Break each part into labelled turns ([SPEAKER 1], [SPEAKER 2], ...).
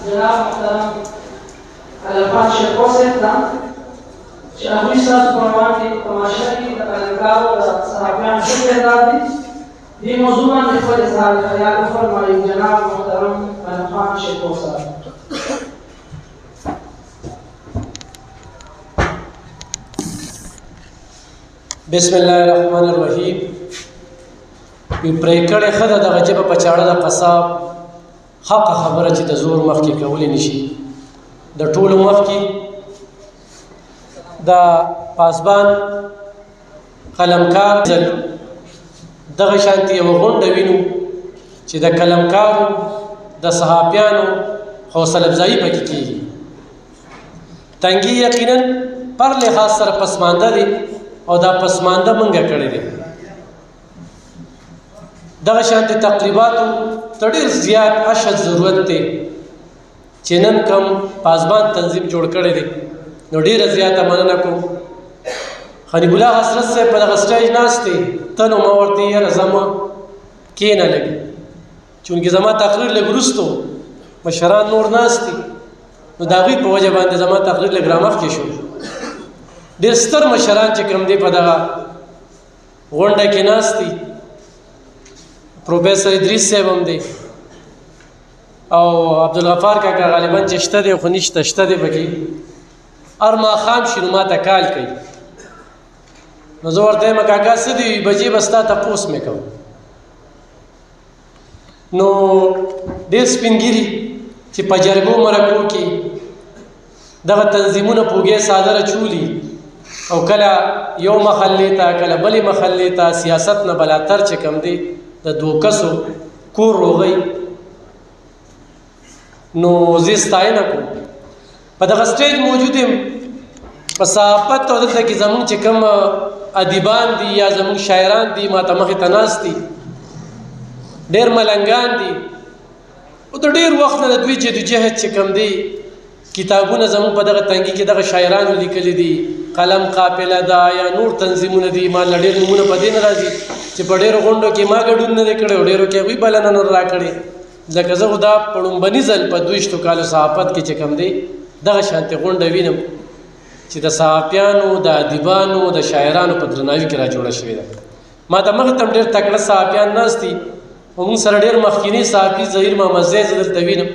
[SPEAKER 1] جناب محترم الافان شیخ صاحب ته چې هغوی ستاسو په وړاندې تماشه کې د قلمکارو د صحافیانو ښه تعداد دی. دې موضوع باندې خپل اظهار خیال وفرمایي جناب محترم الافان شیخ صاحب.
[SPEAKER 2] بسم الله الرحمن الرحیم. یو پرېکړه خدای د غجب په چاړه د قصاب حق خبره چې د زور مخ کې کولې نشي. د ټولو مخ کې د پاسبان قلمکار دغه شانتي یو غونډه وینو چې د قلمکارو د صحافیانو حوصله افزایي پکې کېږي. تنګي یقینا پر لحاظ سره پسمانده دي او دا پسمانده منګه کړی دی. دغه شانتي تقریباتو ته ډېر زیات اشد ضرورت دی چې نن کوم پاسبان تنظیم جوړ کړی دی. نو ډېره زیاته مننه کوم. خنیب الله حسرت صاحب په دغه سټیج ناست دی. ته نو ما ورته یاره زما کښېنه لږ، چونکې زما تقریر لږ وروستو مشران نور ناست دي، نو د هغوی په وجه باندې زما تقریر لږ رامخکې شو. ډېر ستر مشران چې کوم دی په دغه غونډه کې ناست دي. پروفیسر ادریس صاحب هم دی او عبدالغفار کاکا غالبا چې شته دی خو نشته، شته دی پکې. هر ماښام شي نو ماته کال کوي. نو زه ورته یم کاکا څه دي بجې به ستا تپوس مې کوم. نو ډېر سپینګیري چې په جرګو مرکو کې دغه تنظیمونه پوګې صادره چولي او کله یو محلې ته کله بلې محلې ته سیاست نه بلاتر چې کم دی د دوه کسو کور روغی. نو زه ستاینه کوم. په دغه سټیج موجود یم په صحافت او دلته کې زمونږ چې کوم ادیبان دي یا زمونږ شاعران دي ما ته مخې ته ناست دي، ډېر ملنګان دي او د ډېر وخت نه د دوی جدوجهد چې کوم دی کتابونه زمونږ په دغه تنګي کې دغه شاعرانو لیکلي دي. قلم قافله ده یا نور تنظیمونه دي. ما له ډېر نومونه په دې نه راځي چې په ډېرو غونډو کې ما ګډون نه دی کړی او ډېرو کې هغوی بلنه نه راکړې. ځکه زه خو دا په لومبني ځل په 22 کالو صحافت کې چې کوم دی دغه شانتې غونډه وینم چې د صحافیانو د ادیبانو د شاعرانو په درناوي کې را جوړه شوې ده. ما ته مخې ته هم ډېر تکړه صحافیان ناست دي او موږ سره ډېر مخکیني صحافي ظهیر محمد زی زه دلته وینم.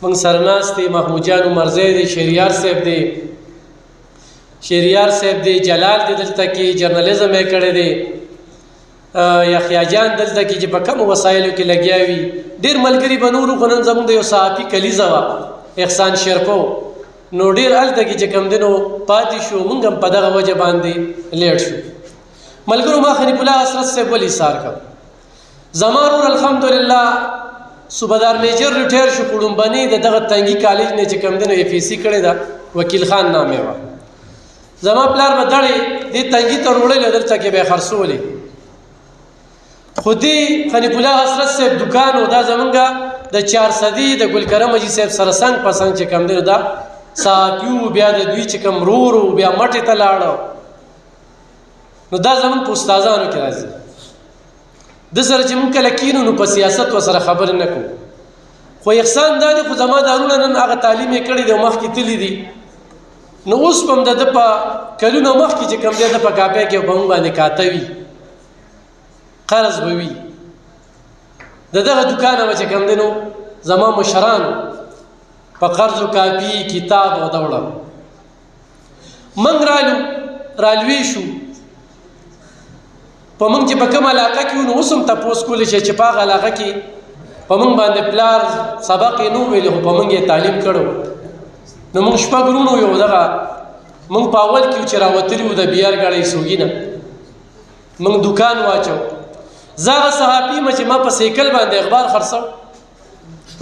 [SPEAKER 2] موږ سره ناست دی محمود جان عمرزی دی، شهریار صاحب دی، جلال دی دلته کې جرنالیزم یې کړی دی، یحیی جان دلته کې چې په کومو وسایلو کې لګیا وي. ډېر ملګري به نورو خو نن زموږ د یو صحافي کلیزه وه احسان شیرپو، نو ډېر هلته کې چې کوم دی نو پاتې شو. موږ هم په دغه وجه باندې لیټ شو. ملګرو ما خنیب الله حسرت صاحب ولې ایثار کړ. زما ورور الحمدلله صوبهدار میجر ریټایر شو. کړومبني د دغه تنګي کالج نه چې کوم دی نو FEC کړې ده، وکیل خان نامې وه. زما پلار به دړې دې تنګي ته وړلې دلته کې به یې خرڅولې. خو دې خنیب الله حسرت صاحب دکان و دا زمونږ د 400 د ګلکرم حاجي صاحب سره څنګ په څنګ چې کوم دی نو دا صحافیو بیا د دوی چې کوم رورو بیا مټې ته لاړه. نو دا زمونږ په استادانو کې راځي. د سره چې مونږ کله کینو نو په سیاست ورسره خبرې نه کوو. خو احسان دا دی خو زما دا وروڼه نن هغه تعلیم یې کړی دی او مخکې تللی دي. نو اوس به هم د ده په کلونو مخکې چې کوم دی د په کاپۍ کې په مونږ باندې کاته وي، قرض به وي. د دغه دوکانه به چې کوم دی نو زما مشرانو په قرض و کاپي کتاب او دوړه موږ رالوي شو. په موږ چې په کومه علاقه کې نو اوس هم تپوس کولی شي چې په هغه علاقه کې په موږ باندې پلار سبق یې نه ویلی خو په موږ یې تعلیم کړو. نو موږ شپږ وروڼو یو دغه موږ په اول کې چې راوتلي وو د بیار ګاډۍ سوګي نه موږ دوکان واچو. زه هغه صحافي یم چې ما په سایکل باندې اخبار خرڅو.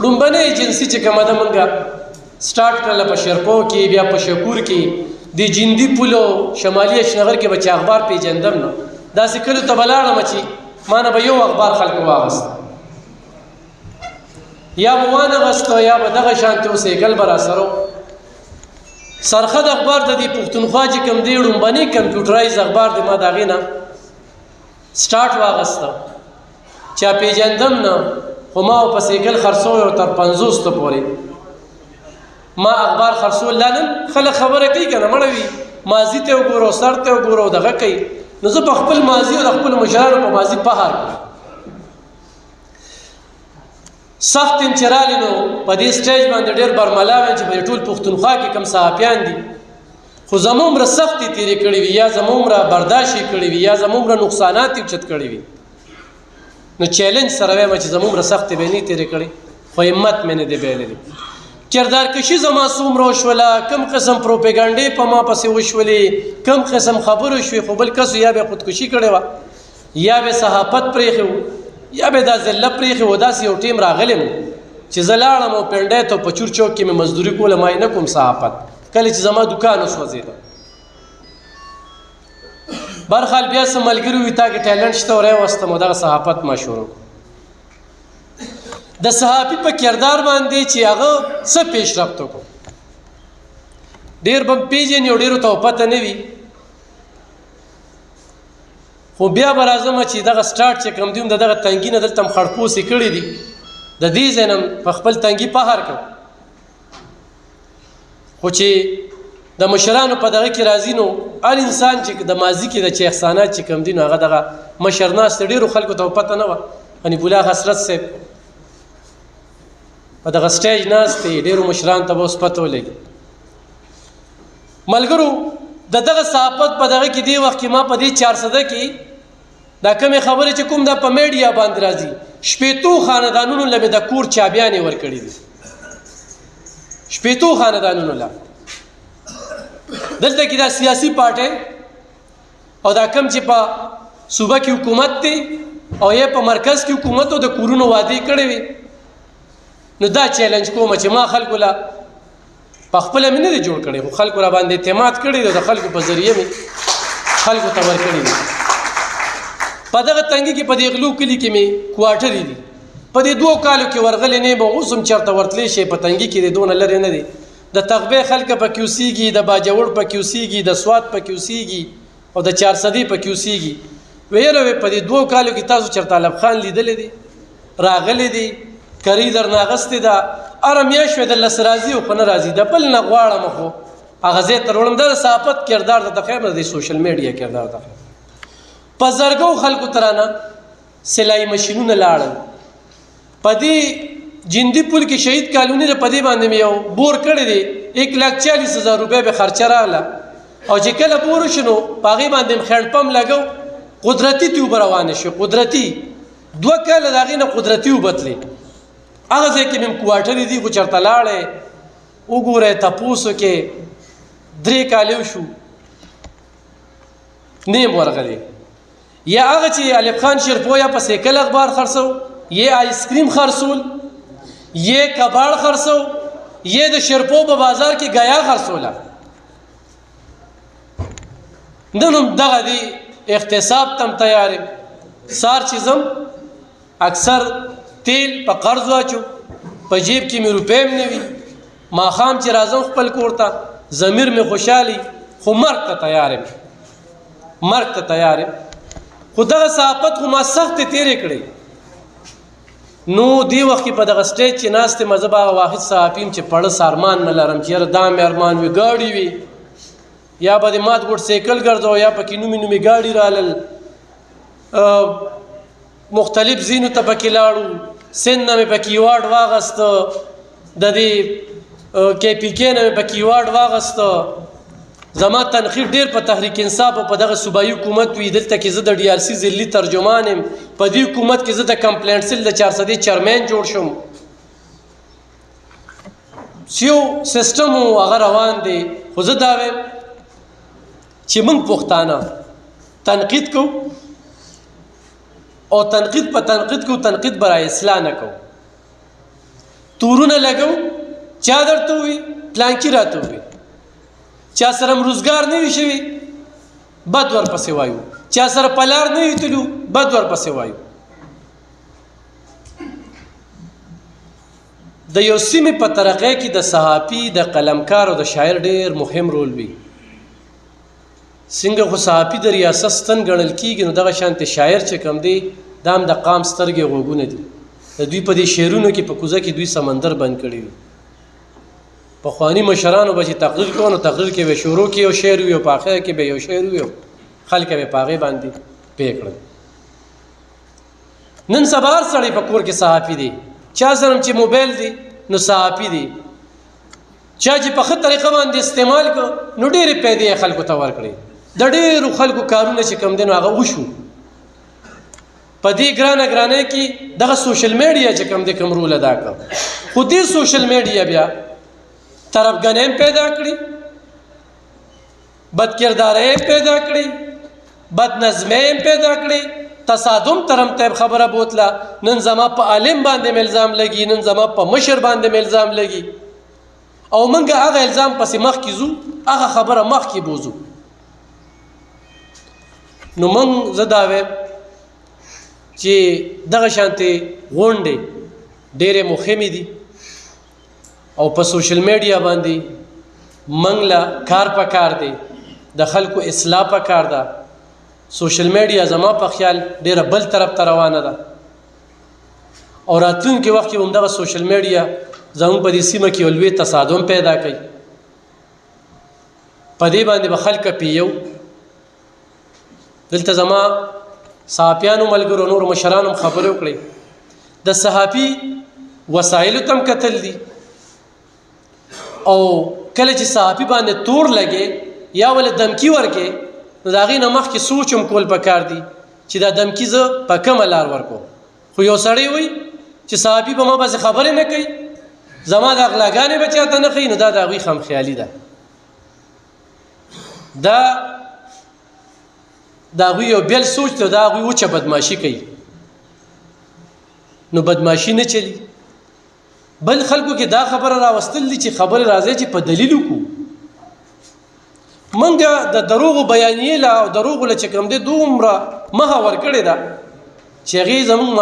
[SPEAKER 2] لومبنۍ ایجنسي چې کومه ده موږ سټارټ کړله په شیرپو کې، بیا په شکور کې، د جندي پولو شمالي اشنغر کې به چې اخبار پیژندم نو داسې کلو ته به لاړم چې ما نه به یو اخبار خلکو واغسته یا به وانغسته یا به دغه شانتې و سایکل به راسره سرخد اخبار د دې پښتونخوا چې کوم دی لومبنۍ کمپیوټرایز اخبار دی ما د هغې نه سټارټ واغسته چا پیژندم نه خو ما په سایکل خرڅوی او تر 50 ته پورې ما اخبار خرڅول لانن خلک خبره کوي کنه مړوي ماضي ته وګورو سر ته وګورو دغه کوي نو زه په خپل ماضي او خپل مشرانو په ماضي په هر سخت انچرالي نو په دې سټیج باندې ډېر برملا وین چې په ټول پښتونخوا کې کم صحافیان دي خو زموږ سختي تیرې کړې وي یا زموږ برداشت کړې وي یا زموږ نقصانات یې چت کړې وي نو چیلنج سره وایم چې زموږ سختي به نه تیرې کړې خو همت مې نه دی بیللې کردار کشي زما څومره وشوله کم قسم پروپاګانډې په ما پسې وشولې کم قسم خبرو شوې خو بل کس یا به خودکشي کړې وه یا به صحافت پرېښی و یا به دا ذله پرېښی و داسې یو ټیم راغلی م چې زه لاړم او پنډی ته په چور چوک کې مې مزدوري کوله ما یې نه کوم صحافت کله چې زما دوکان وسوځېده برخال بیا څه ملګري وي تا کې ټیلنټ شته ور یې وستم او دغه صحافت ما شروع د صحافي په کردار باندې چې هغه څه پیشرفت وکړو ډېر به پیژنې او ډېرو ته پته نه وي خو بیا به راځم چې دغه سټارټ چې کوم دی د دغه تنګي نه دلته م خړپوسې کړي دي د دې ځای نه په خپل تنګي پهر کړ خو چې د مشرانو په دغه کې راځي نو هر انسان چې د ماضي کې د چې احسانات چې کوم دي نو هغه دغه مشر ناست ډېرو خلکو ته پته نه وه اني بولا حسرت صاحب په دغه سټیج ناست دی ډېرو مشرانو ته به اوس پته ولګي ملګرو د دغه صحافت په دغه کې دی وخت کې ما په دې 400 کې دا کومې خبرې چې کوم دا په میډیا باندې راځي شپېتو خاندانونو له مې د کور چابیانې ورکړي دي شپېتو خاندانونو له دلته کې دا سیاسي پارټۍ او دا کم چې په صوبه کې حکومت دی او یا په مرکز کې حکومت او د کورونو وعدې کړې وي نو دا چیلنج کوم چې ما خلکو له په خپله مې نه دی جوړ کړی خو خلکو را باندې اعتماد کړی دی د خلکو په ذریعه مې خلکو ته ورکړي دي په دغه تنګي کې په دې غلو کلي کې مې کوارټرې دي په دې 2 کالو کې ورغلی نه یم اوس هم چېرته ورتلی شي په تنګي کې د دونه لرې نه دی د تغبې خلکه پکې اوسېږي د باجوړ پکې اوسېږي د سوات پکې اوسېږي او د 400 پکې اوسېږي ویره په دې 2 کالو کې تاسو چېرته علب خان لیدلی دی راغلی دی کری در ناغستې ده اره میاشت وې درله څه راځي او خو نه راځي د بل نه غواړم خو هغه ځای ته وړم دا د صحافت کردار ده د خیر نه دی سوشل میډیا کردار ده په زرګو خلکو ته رانه سلایي مشینونه لاړل په دې جندي پل کې شهید کالوني ده په دې باندې مې یو بور کړی دی 1,40,000 روپۍ به خرچه راغله او چې کله بور وشو نو په هغې باندې م خیڼ پمپ لګو قدرتي تیوبه روانې شوې قدرتي 2 کاله د هغې نه قدرتي وبتلې هغه ځای کې مې کوارټرې دي خو چېرته لاړې وګورئ تپوس وکې 3 کاله وشو نه یم ورغلی یا هغه چې الف خان شیرپو یا په سیکل اخبار خرڅو یا آیسکریم خرڅول یا کباړ خرڅو یا د شیرپو په بازار کې گیا خرڅوله نن هم دغه دی احتساب تم تیار یم سار چیزم اکثر تیل په قرض واچو په جیب کې مې روپۍ هم نه وي ماښام چې راځم خپل کور ته ضمیر مې خوشحالي خو مرګ ته تیار یم مرګ ته تیار یم خو دغه صحافت خو ما سختې تېرې کړې نو دې وخت کې په دغه سټیج چې ناست یم زه به هغه واحد صحافي یم چې پړس ارمان نه لرم چې یاره دا مې ارمان وي ګاډي وي یا به د مات ګوټ سیکل ګرځو یا پکې نومې نومې ګاډي رالل مختلف ځینو ته پکې لاړو سند نه مې پکې ایوارډ واغسته د دې KPK نه مې پکې ایوارډ واغسته زما تنقید ډېر په تحریک انصاف او په دغه صوبایي حکومت وي دلته کې زه د DRC ضلعي ترجمان یم په دې حکومت کې زه د کمپلینټ سیل د 400 چیرمین جوړ شوم یو سیستم هغه روان دی خو زه دا وایم چې موږ پښتانه تنقید کوو او تنقید په تنقید کو تنقید برای اصلاح نه کو تورونه لګو چا درته وي پلانکی راته وي چا سره روزګار نه وي شوي بد ورپسې وایو چا سره پلار نه وي تلو بد ورپسې وایو د یو سیمې په ترقۍ کې د صحافي د قلمکار او د شاعر ډېر مهم رول وي څنګه خو صحافي د ریاست ستن ګڼل کېږي نو دغه شانتې شاعر چې کوم دی دا هم د قام سترګې غوږونه دي د دوی په دې شعرونو کې په کوزه کې دوی سمندر بند کړی وي پخواني مشرانو به چې تقریر کوو نو تقریر کې به شروع کې یو شعر وي او په آخر کې به یو شعر وي او خلک به په هغې باندې پوه کړل. نن سبا هر سړی په کور کې صحافي دی، چا سره چې موبایل دی نو صحافي دی، چا چې په ښه طریقه باندې استعمال کړ نو ډېرې پیدې یې خلکو ته ورکړې. د ډېرو خلکو کارونه چې کوم دی نو هغه وشو. په دې ګرانه کې دغه سوشل میډیا چې کوم دی کوم رول ادا کړ. خو دې سوشل میډیا بیا طرفګنۍ پیدا کړي، بدکردارۍ پیدا کړي، بدنظمۍ پیدا کړي، تصادم ترم ته خبره بوتله. نن زما په عالم باندې الزام لګي، نن زما په مشر باندې الزام لګي، او موږ هغه الزام پسې مخکې ځو، هغه خبره مخکې بوځو. نو موږ زه دا وایم چې دغه شانتې غونډې ډېرې مهمې دي او په سوشل میډیا باندې موږ له کار پکار دی، د خلکو اصلاح پکار ده. سوشل میډیا زما په خیال ډېره بل طرف ته روانه ده او راتلونکي وخت کې همدغه سوشل میډیا زموږ په دې سیمه کې یو لوی تصادم پیدا کوي. په دې باندې به خلک پیو. دلته زما صحافیانو ملګرو نور مشرانو خبرې وکړې، د صحافي وسایلو تم کتل دي او کله چې صحافي باندې تور لګې یا ول دمکی ورکې نو د هغې نه مخکې سوچ هم کول پکار دي چې دا دمکی زه په کومه لار ورکوم. خو یو سړی وي چې صحافي په ما باندې خبرې نه کوي، زما د اغلاګانې به چاته نه ښیي، نو دا د هغوی خمخیالي ده. دا د هغوی یو بېل سوچ دی، دا هغوی وچه بدماشي کوي. نو بدماشي نه چلی. بل خلکو کې دا خبره راوستل دي چې خبرې راځي چې په دلیل وکړو. منګه د دروغو بیانیې له او دروغو له چې کوم دی دومره مخه ورکړې ده چې هغې زموږ